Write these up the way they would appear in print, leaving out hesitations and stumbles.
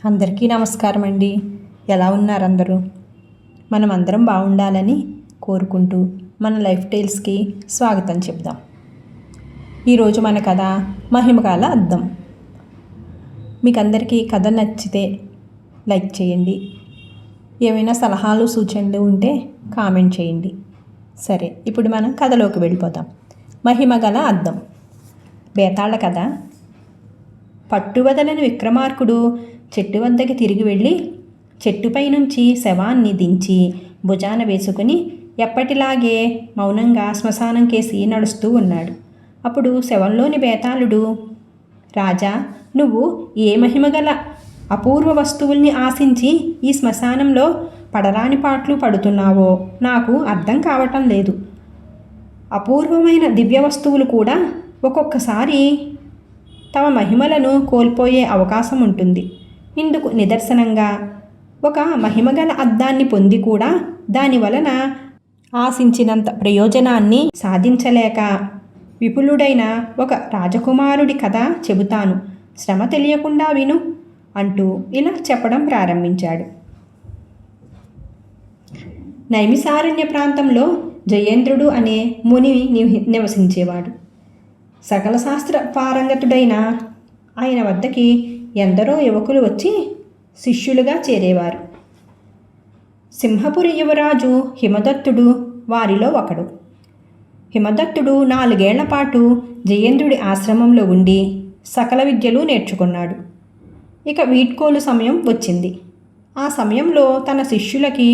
అందరికీ నమస్కారం అండి. ఎలా ఉన్నారు అందరూ? మనం అందరం బాగుండాలని కోరుకుంటూ మన లైఫ్ టైల్స్కి స్వాగతం చెప్దాం. ఈరోజు మన కథ మహిమగల అద్దం. మీకు అందరికీ కథ నచ్చితే లైక్ చేయండి. ఏమైనా సలహాలు సూచనలు ఉంటే కామెంట్ చేయండి. సరే, ఇప్పుడు మనం కథలోకి వెళ్ళిపోతాం. మహిమగల అద్దం. బేతాళ కథ. పట్టువదలని విక్రమార్కుడు చెట్టు వద్దకి తిరిగి వెళ్ళి చెట్టుపై నుంచి శవాన్ని దించి భుజాన వేసుకుని ఎప్పటిలాగే మౌనంగా శ్మశానం కేసి నడుస్తూ ఉన్నాడు. అప్పుడు శవంలోని బేతాళుడు, రాజా, నువ్వు ఏ మహిమగల అపూర్వ వస్తువుల్ని ఆశించి ఈ శ్మశానంలో పడరాని పాటలు పడుతున్నావో నాకు అర్థం కావటం లేదు. అపూర్వమైన దివ్య వస్తువులు కూడా ఒక్కొక్కసారి తమ మహిమలను కోల్పోయే అవకాశం ఉంటుంది. ఇందుకు నిదర్శనంగా ఒక మహిమగల అద్దాన్ని పొంది కూడా దాని వలన ఆశించినంత ప్రయోజనాన్ని సాధించలేక విపులుడైన ఒక రాజకుమారుడి కథ చెబుతాను, శ్రమ తెలియకుండా విను అంటూ ఇలా చెప్పడం ప్రారంభించాడు. నైమిసారణ్య ప్రాంతంలో జయేంద్రుడు అనే ముని నివసించేవాడు. సకల శాస్త్ర పారంగతుడైన ఆయన వద్దకి ఎందరో యువకులు వచ్చి శిష్యులుగా చేరేవారు. సింహపురి యువరాజు హిమదత్తుడు వారిలో ఒకడు. హిమదత్తుడు 4 ఏళ్ల పాటు జయేంద్రుడి ఆశ్రమంలో ఉండి సకల విద్యలు నేర్చుకున్నాడు. ఇక వీడ్కోలు సమయం వచ్చింది. ఆ సమయంలో తన శిష్యులకి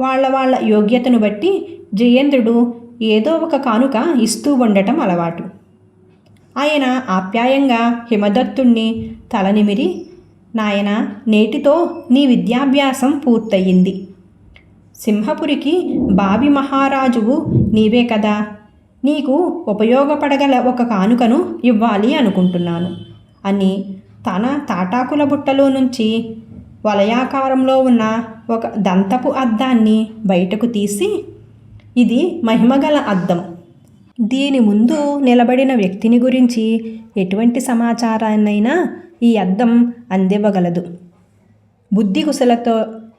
వాళ్ళ యోగ్యతను బట్టి జయేంద్రుడు ఏదో ఒక కానుక ఇస్తూ ఉండటం అలవాటు. ఆయన ఆప్యాయంగా హిమదత్తుణ్ణి తలనిమిరి, నాయనా, నేటితో నీ విద్యాభ్యాసం పూర్తయింది. సింహపురికి బావి మహారాజువు నీవే కదా, నీకు ఉపయోగపడగల ఒక కానుకను ఇవ్వాలి అనుకుంటున్నాను అని తన తాటాకుల బుట్టలో నుంచి వలయాకారంలో ఉన్న ఒక దంతపు అద్దాన్ని బయటకు తీసి, ఇది మహిమగల అద్దం. దీని ముందు నిలబడిన వ్యక్తిని గురించి ఎటువంటి సమాచారాన్నైనా ఈ అద్దం అందివ్వగలదు. బుద్ధి కుశలతో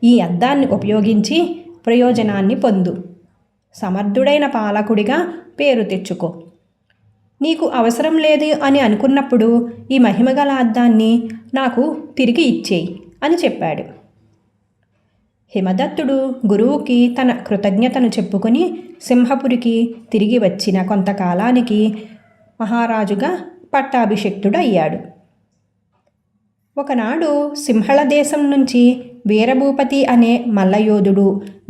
ఈ అద్దాన్ని ఉపయోగించి ప్రయోజనాన్ని పొందు. సమర్థుడైన పాలకుడిగా పేరు తెచ్చుకో. నీకు అవసరం లేదు అని అనుకున్నప్పుడు ఈ మహిమగల అద్దాన్ని నాకు తిరిగి ఇచ్చేయి అని చెప్పాడు. హిమదత్తుడు గురువుకి తన కృతజ్ఞతను చెప్పుకొని సింహపురికి తిరిగి వచ్చిన కొంతకాలానికి మహారాజుగా పట్టాభిషిక్తుడయ్యాడు. ఒకనాడు సింహళ దేశం నుంచి వీరభూపతి అనే మల్లయోధుడు,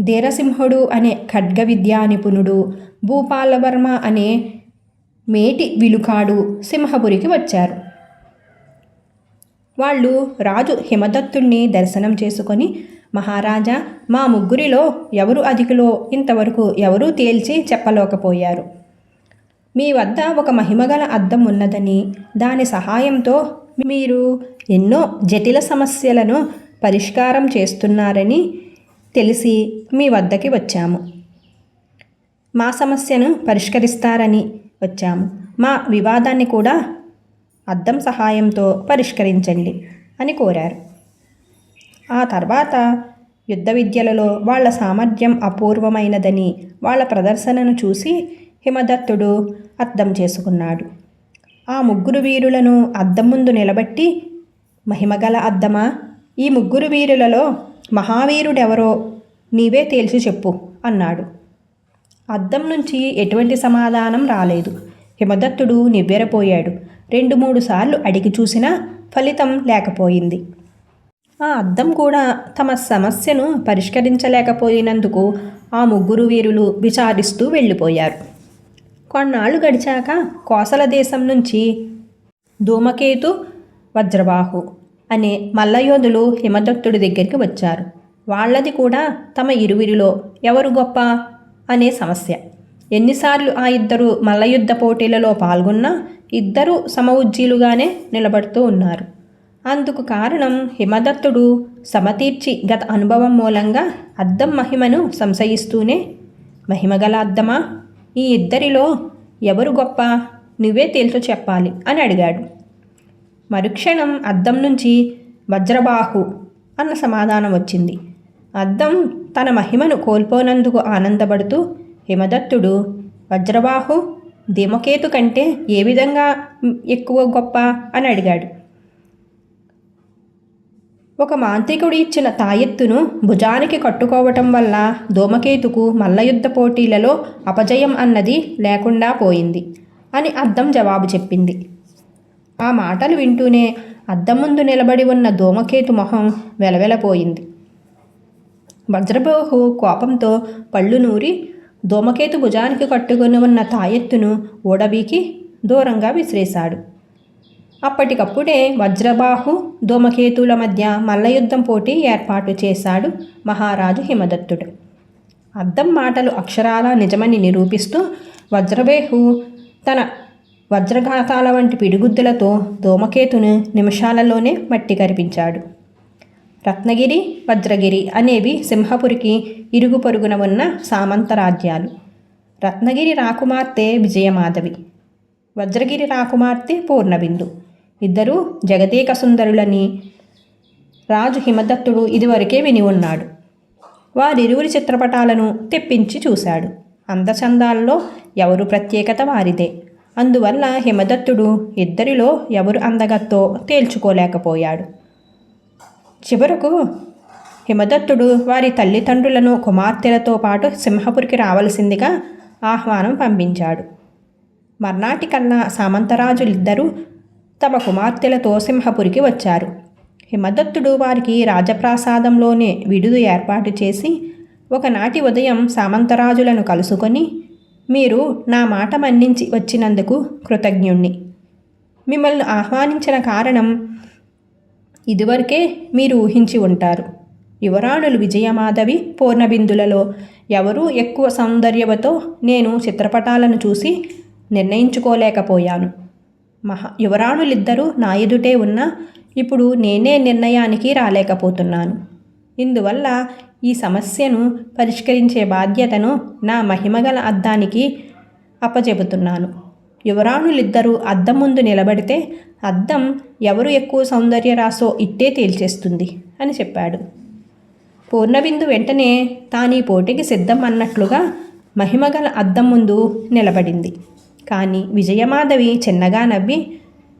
ధీరసింహుడు అనే ఖడ్గ విద్యా నిపుణుడు, భూపాలవర్మ అనే మేటి విలుకాడు సింహపురికి వచ్చారు. వాళ్ళు రాజు హిమదత్తుణ్ణి దర్శనం చేసుకొని, మహారాజా, మా ముగ్గురిలో ఎవరు అధికులో ఇంతవరకు ఎవరూ తేల్చి చెప్పలేకపోయారు. మీ వద్ద ఒక మహిమగల అద్దం ఉన్నదని, దాని సహాయంతో మీరు ఎన్నో జటిల సమస్యలను పరిష్కారం చేస్తున్నారని తెలిసి మీ వద్దకి వచ్చాము. మా సమస్యను పరిష్కరిస్తారని వచ్చాము. మా వివాదాన్ని కూడా అద్దం సహాయంతో పరిష్కరించండి అని కోరారు. ఆ తర్వాత యుద్ధ విద్యలలో వాళ్ళ సామర్థ్యం అపూర్వమైనదని వాళ్ళ ప్రదర్శనను చూసి హిమదత్తుడు అర్థం చేసుకున్నాడు. ఆ ముగ్గురు వీరులను అద్దం ముందు నిలబెట్టి, మహిమగల అద్దమా, ఈ ముగ్గురు వీరులలో మహావీరుడెవరో నీవే తేల్చి చెప్పు అన్నాడు. అద్దం నుంచి ఎటువంటి సమాధానం రాలేదు. హిమదత్తుడు నివ్వెరపోయాడు. 2-3 సార్లు అడిగి చూసినా ఫలితం లేకపోయింది. ఆ అద్దం కూడా తమ సమస్యను పరిష్కరించలేకపోయినందుకు ఆ ముగ్గురు వీరులు విచారిస్తూ వెళ్ళిపోయారు. కొన్నాళ్ళు గడిచాక కోసల దేశం నుంచి ధూమకేతు, వజ్రబాహు అనే మల్లయోధులు హిమదత్తుడి దగ్గరికి వచ్చారు. వాళ్ళది కూడా తమ ఇరువిరిలో ఎవరు గొప్ప అనే సమస్య. ఎన్నిసార్లు ఆ ఇద్దరు మల్లయుద్ధ పోటీలలో పాల్గొన్నా ఇద్దరూ సమఉజ్జీలుగానే నిలబడుతూ ఉన్నారు. అందుకు కారణం హిమదత్తుడు సమతీర్చి గత అనుభవం మూలంగా అద్దం మహిమను సంశయిస్తూనే, మహిమగల అద్దమా, ఈ ఇద్దరిలో ఎవరు గొప్ప, నువ్వే తేల్చు చెప్పాలి అని అడిగాడు. మరుక్షణం అద్దం నుంచి వజ్రబాహు అన్న సమాధానం వచ్చింది. అద్దం తన మహిమను కోల్పోనందుకు ఆనందపడుతూ హిమదత్తుడు, వజ్రబాహు ధూమకేతు కంటే ఏ విధంగా ఎక్కువ గొప్ప అని అడిగాడు. ఒక మాంత్రికుడు ఇచ్చిన తాయెత్తును భుజానికి కట్టుకోవటం వల్ల ధూమకేతుకు మల్లయుద్ధ పోటీలలో అపజయం అన్నది లేకుండా పోయింది అని అద్దం జవాబు చెప్పింది. ఆ మాటలు వింటూనే అద్దం ముందు నిలబడి ఉన్న ధూమకేతు మొహం వెలవెలపోయింది. వజ్రబాహు కోపంతో పళ్ళు నూరి ధూమకేతు భుజానికి కట్టుకుని ఉన్న తాయెత్తును ఊడబీకి దూరంగా విసిరేశాడు. అప్పటికప్పుడే వజ్రబాహు ధూమకేతుల మధ్య మల్లయుద్ధం పోటీ ఏర్పాటు చేశాడు మహారాజు హిమదత్తుడు. అద్దం మాటలు అక్షరాలా నిజమని నిరూపిస్తూ వజ్రబాహు తన వజ్రఘాతాల వంటి పిడిగుద్దులతో ధూమకేతును నిమిషాలలోనే మట్టి కరిపించాడు. రత్నగిరి, వజ్రగిరి అనేవి సింహపురికి ఇరుగు పొరుగున ఉన్న సామంత రాజ్యాలు. రత్నగిరి రాకుమార్తె విజయమాధవి, వజ్రగిరి రాకుమార్తె పూర్ణబిందు. ఇద్దరూ జగదేక సుందరులని రాజు హిమదత్తుడు ఇదివరకే విని ఉన్నాడు. వారిరువురి చిత్రపటాలను తెప్పించి చూశాడు. అందచందాల్లో ఎవరు ప్రత్యేకత వారిదే. అందువల్ల హిమదత్తుడు ఇద్దరిలో ఎవరు అందగత్తో తేల్చుకోలేకపోయాడు. చివరకు హిమదత్తుడు వారి తల్లిదండ్రులను కుమార్తెలతో పాటు సింహపురికి రావలసిందిగా ఆహ్వానం పంపించాడు. మర్నాటికల్లా సామంతరాజులిద్దరూ తమ కుమార్తెలతో సింహపురికి వచ్చారు. హిమదత్తుడు వారికి రాజప్రాసాదంలోనే విడుదు ఏర్పాటు చేసి ఒకనాటి ఉదయం సామంతరాజులను కలుసుకొని, మీరు నా మాట మన్నించి వచ్చినందుకు కృతజ్ఞుణ్ణి. మిమ్మల్ని ఆహ్వానించిన కారణం ఇదివరకే మీరు ఊహించి ఉంటారు. యువరాణులు విజయమాధవి, పూర్ణబిందులలో ఎవరూ ఎక్కువ సౌందర్యవతో నేను చిత్రపటాలను చూసి నిర్ణయించుకోలేకపోయాను. యువరాణులిద్దరూ నా ఎదుటే ఉన్నా ఇప్పుడు నేనే నిర్ణయానికి రాలేకపోతున్నాను. ఇందువల్ల ఈ సమస్యను పరిష్కరించే బాధ్యతను నా మహిమగల అద్దానికి అప్పచెబుతున్నాను. యువరాణులిద్దరూ అద్దం ముందు నిలబడితే అద్దం ఎవరు ఎక్కువ సౌందర్యరాశో ఇట్టే తేల్చేస్తుంది అని చెప్పాడు. పూర్ణబిందు వెంటనే తానీ పోటీకి సిద్ధం అన్నట్లుగా మహిమగల అద్దం ముందు నిలబడింది. కానీ విజయమాధవి చిన్నగా నవ్వి,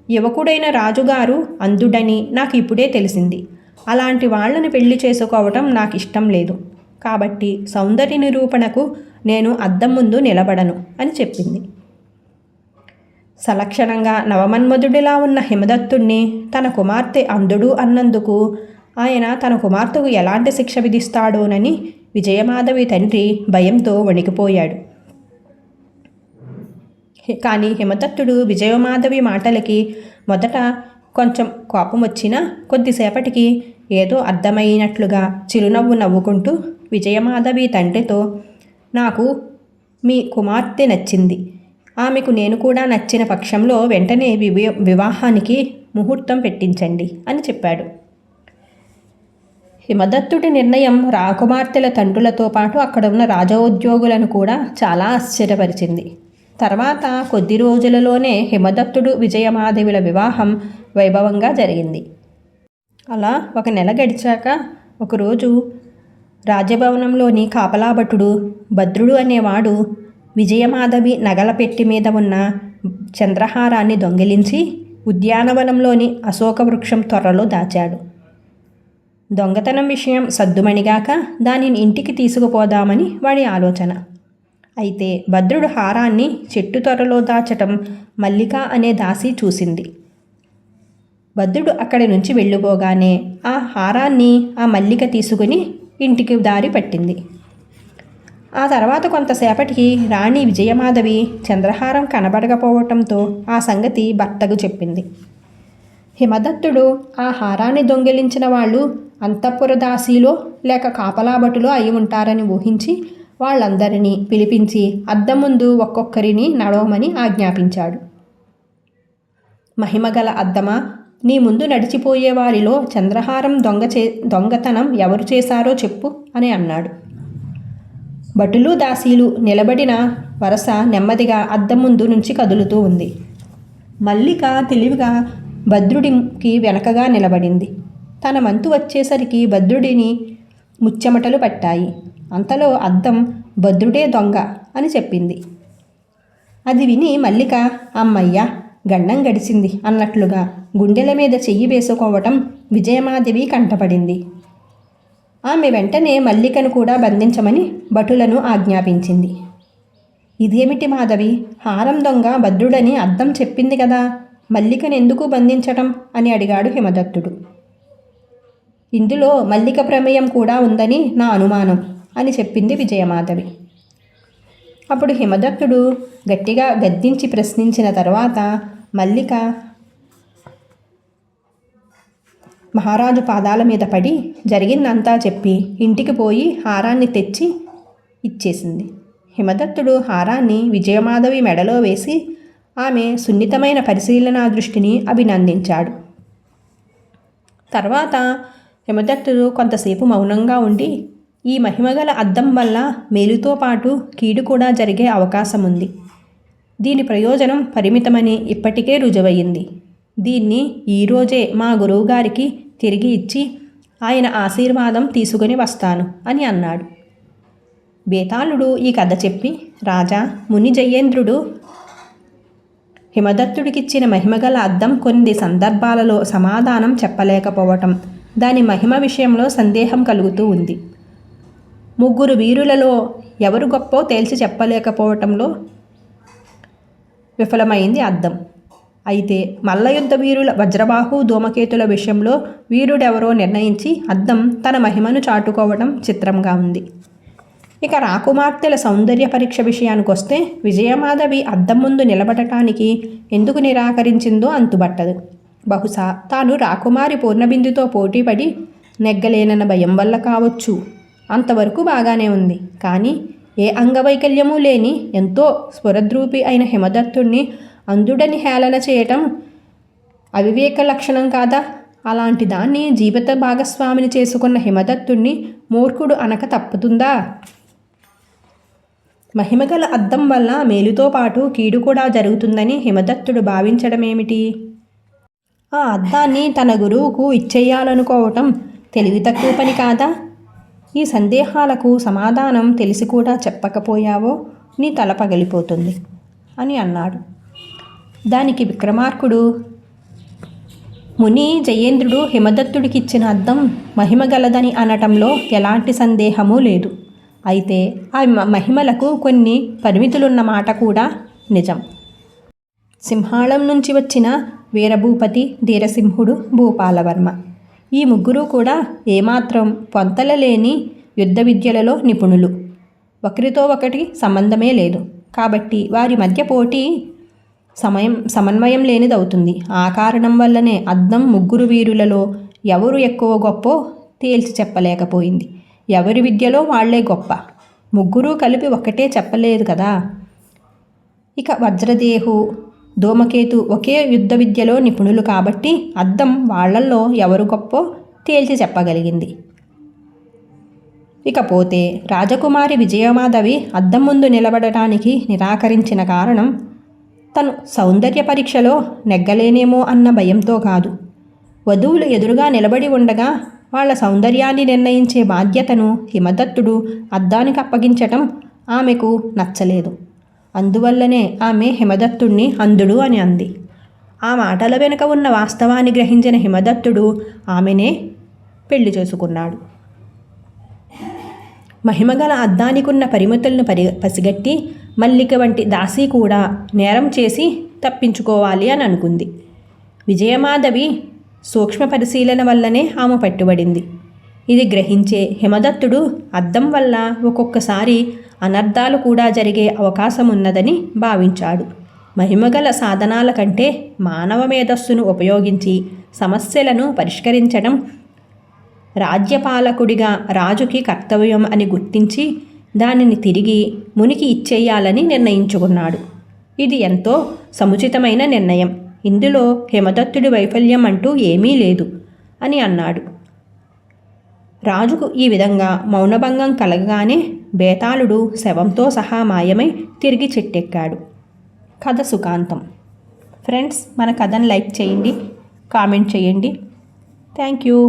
యువకుడైన రాజుగారు అందుడని నాకు ఇప్పుడే తెలిసింది. అలాంటి వాళ్లను పెళ్లి చేసుకోవటం నాకు ఇష్టం లేదు. కాబట్టి సౌందర్య నిరూపణకు నేను అద్దం ముందు నిలబడను అని చెప్పింది. సలక్షణంగా నవమన్మధుడిలా ఉన్న హిమదత్తుణ్ణి తన కుమార్తె అందుడు అన్నందుకు ఆయన తన కుమార్తెకు ఎలాంటి శిక్ష విధిస్తాడోనని విజయమాధవి తండ్రి భయంతో వణికిపోయాడు. కానీ హిమదత్తుడు విజయమాధవి మాటలకి మొదట కొంచెం కోపం వచ్చినా కొద్దిసేపటికి ఏదో అర్థమైనట్లుగా చిరునవ్వు నవ్వుకుంటూ విజయమాధవి తండ్రితో, నాకు మీ కుమార్తె నచ్చింది. ఆమెకు నేను కూడా నచ్చిన పక్షంలో వెంటనే వివాహానికి ముహూర్తం పెట్టించండి అని చెప్పాడు. హిమదత్తుడి నిర్ణయం రాకుమార్తెల తండ్రులతో పాటు అక్కడ ఉన్న రాజోద్యోగులను కూడా చాలా ఆశ్చర్యపరిచింది. తర్వాత కొద్ది రోజులలోనే హిమదత్తుడు విజయమాధవిల వివాహం వైభవంగా జరిగింది. అలా ఒక నెల గడిచాక ఒకరోజు రాజభవనంలోని కాపలాభటుడు భద్రుడు అనేవాడు విజయమాధవి నగల పెట్టి మీద ఉన్న చంద్రహారాన్ని దొంగిలించి ఉద్యానవనంలోని అశోక వృక్షం త్వరలో దాచాడు. దొంగతనం విషయం సద్దుమణిగాక దానిని ఇంటికి తీసుకుపోదామని వాడి ఆలోచన. అయితే భద్రుడు హారాన్ని చెట్టు త్వరలో దాచటం మల్లిక అనే దాసి చూసింది. భద్రుడు అక్కడి నుంచి వెళ్ళిపోగానే ఆ హారాన్ని ఆ మల్లిక తీసుకుని ఇంటికి దారి పట్టింది. ఆ తర్వాత కొంతసేపటికి రాణి విజయమాధవి చంద్రహారం కనబడకపోవటంతో ఆ సంగతి భర్తకు చెప్పింది. హిమదత్తుడు ఆ హారాన్ని దొంగిలించిన వాళ్ళు అంతఃపుర దాసీలో లేక కాపలాభటులో అయి ఉంటారని ఊహించి వాళ్ళందరినీ పిలిపించి అద్దం ముందు ఒక్కొక్కరిని నడవమని ఆజ్ఞాపించాడు. మహిమగల అద్దమా, నీ ముందు నడిచిపోయే వారిలో చంద్రహారం దొంగతనం ఎవరు చేశారో చెప్పు అని అన్నాడు. భటులు దాసీలు నిలబడిన వరస నెమ్మదిగా అద్దం ముందు నుంచి కదులుతూ ఉంది. మల్లిక తెలివిగా భద్రుడికి వెనకగా నిలబడింది. తన వంతు వచ్చేసరికి భద్రుడిని ముచ్చెమటలు పట్టాయి. అంతలో అద్దం భద్రుడే దొంగ అని చెప్పింది. అది విని మల్లిక అమ్మయ్య గండం గడిచింది అన్నట్లుగా గుండెల మీద చెయ్యి వేసుకోవటం విజయమాధవి కంటపడింది. ఆమె వెంటనే మల్లికను కూడా బంధించమని భటులను ఆజ్ఞాపించింది. ఇదేమిటి మాధవి, హారం దొంగ భద్రుడని అద్దం చెప్పింది కదా, మల్లికను ఎందుకు బంధించటం అని అడిగాడు హిమదత్తుడు. ఇందులో మల్లిక ప్రమేయం కూడా ఉందని నా అనుమానం అని చెప్పింది విజయమాధవి. అప్పుడు హిమదత్తుడు గట్టిగా గద్దించి ప్రశ్నించిన తర్వాత మల్లిక మహారాజు పాదాల మీద పడి జరిగిందంతా చెప్పి ఇంటికి పోయి హారాన్ని తెచ్చి ఇచ్చేసింది. హిమదత్తుడు హారాన్ని విజయమాధవి మెడలో వేసి ఆమె సున్నితమైన పరిశీలనా దృష్టిని అభినందించాడు. తర్వాత హిమదత్తుడు కొంతసేపు మౌనంగా ఉండి, ఈ మహిమగల అద్దం వల్ల మేలుతో పాటు కీడు కూడా జరిగే అవకాశం ఉంది. దీని ప్రయోజనం పరిమితమని ఇప్పటికే రుజువయ్యింది. దీన్ని ఈరోజే మా గురువుగారికి తిరిగి ఇచ్చి ఆయన ఆశీర్వాదం తీసుకుని వస్తాను అని అన్నాడు. బేతాళుడు ఈ కథ చెప్పి, రాజా, ముని జయేంద్రుడు హిమదత్తుడికిచ్చిన మహిమగల అద్దం కొన్ని సందర్భాలలో సమాధానం చెప్పలేకపోవటం, దాని మహిమ విషయంలో సందేహం కలుగుతూ ఉంది. 3 వీరులలో ఎవరు గొప్పో తేల్చి చెప్పలేకపోవటంలో విఫలమైంది అద్దం. అయితే మల్లయుద్ధ వీరుల వజ్రబాహు ధూమకేతుల విషయంలో వీరుడెవరో నిర్ణయించి అద్దం తన మహిమను చాటుకోవడం చిత్రంగా ఉంది. ఇక రాకుమార్తెల సౌందర్య పరీక్ష విషయానికొస్తే విజయమాధవి అద్దం ముందు నిలబడటానికి ఎందుకు నిరాకరించిందో అంతుబట్టదు. బహుశా తాను రాకుమారి పూర్ణబిందుతో పోటీపడి నెగ్గలేనన్న భయం వల్ల కావచ్చు. అంతవరకు బాగానే ఉంది. కానీ ఏ అంగవైకల్యమూ లేని ఎంతో స్ఫురద్రూపి అయిన హిమదత్తుణ్ణి అంధుడని హేళన చేయటం అవివేక లక్షణం కాదా? అలాంటి దాన్ని జీవిత భాగస్వామిని చేసుకున్న హిమదత్తుణ్ణి మూర్ఖుడు అనక తప్పుతుందా? మహిమగల అద్దం వల్ల మేలుతో పాటు కీడు కూడా జరుగుతుందని హిమదత్తుడు భావించడమేమిటి? ఆ అద్దాన్ని తన గురువుకు ఇచ్చేయాలనుకోవటం తెలివి తక్కువ పని కాదా? ఈ సందేహాలకు సమాధానం తెలిసి కూడా చెప్పకపోయావో నీ తల పగిలిపోతుంది అని అన్నాడు. దానికి విక్రమార్కుడు, ముని జయేంద్రుడు హిమదత్తుడికిచ్చిన అద్దం మహిమగలదని అనటంలో ఎలాంటి సందేహమూ లేదు. అయితే ఆ మహిమలకు కొన్ని పరిమితులున్న మాట కూడా నిజం. సింహాళం నుంచి వచ్చిన వీరభూపతి, ధీరసింహుడు, భూపాలవర్మ ఈ 3 కూడా ఏమాత్రం పొంతలలేని యుద్ధ విద్యలలో నిపుణులు. ఒకరితో ఒకటి సంబంధమే లేదు. కాబట్టి వారి మధ్య పోటీ సమన్వయం లేనిదవుతుంది. ఆ కారణం వల్లనే అద్దం 3 వీరులలో ఎవరు ఎక్కువ గొప్పో తేల్చి చెప్పలేకపోయింది. ఎవరి విద్యలో వాళ్లే గొప్ప. 3 కలిపి ఒక్కటే చెప్పలేదు కదా. ఇక వజ్రదేహు, ధూమకేతు ఒకే యుద్ధ విద్యలో నిపుణులు కాబట్టి అద్దం వాళ్లల్లో ఎవరు గొప్పో తేల్చి చెప్పగలిగింది. ఇకపోతే రాజకుమారి విజయమాధవి అద్దం ముందు నిలబడటానికి నిరాకరించిన కారణం తను సౌందర్య పరీక్షలో నెగ్గలేనేమో అన్న భయంతో కాదు. వధువులు ఎదురుగా నిలబడి ఉండగా వాళ్ల సౌందర్యాన్ని నిర్ణయించే బాధ్యతను హిమదత్తుడు అద్దానికి అప్పగించటం ఆమెకు నచ్చలేదు. అందువల్లనే ఆమె హిమదత్తుణ్ణి అంధుడు అని అంది. ఆ మాటల వెనుక ఉన్న వాస్తవాన్ని గ్రహించిన హిమదత్తుడు ఆమెనే పెళ్లి చేసుకున్నాడు. మహిమగల అద్దానికున్న పరిమితులను పసిగట్టి మల్లిక వంటి దాసి కూడా నేరం చేసి తప్పించుకోవాలి అని అనుకుంది. విజయమాధవి సూక్ష్మ పరిశీలన వల్లనే ఆమె పట్టుబడింది. ఇది గ్రహించే హిమదత్తుడు అద్దం వల్ల ఒక్కొక్కసారి అనర్థాలు కూడా జరిగే అవకాశం ఉన్నదని భావించాడు. మహిమగల సాధనాల కంటే మానవ మేధస్సును ఉపయోగించి సమస్యలను పరిష్కరించడం రాజ్యపాలకుడిగా రాజుకి కర్తవ్యం అని గుర్తించి దానిని తిరిగి మునికి ఇచ్చేయాలని నిర్ణయించుకున్నాడు. ఇది ఎంతో సముచితమైన నిర్ణయం. ఇందులో హిమదత్తుడి వైఫల్యం అంటూ ఏమీ లేదు అని అన్నాడు. రాజుకు ఈ విధంగా మౌనభంగం కలగగానే బేతాళుడు శవంతో సహా మాయమై తిరిగి చెట్టెక్కాడు. కథ సుఖాంతం. ఫ్రెండ్స్, మన కథను లైక్ చేయండి, కామెంట్ చేయండి. Thank you.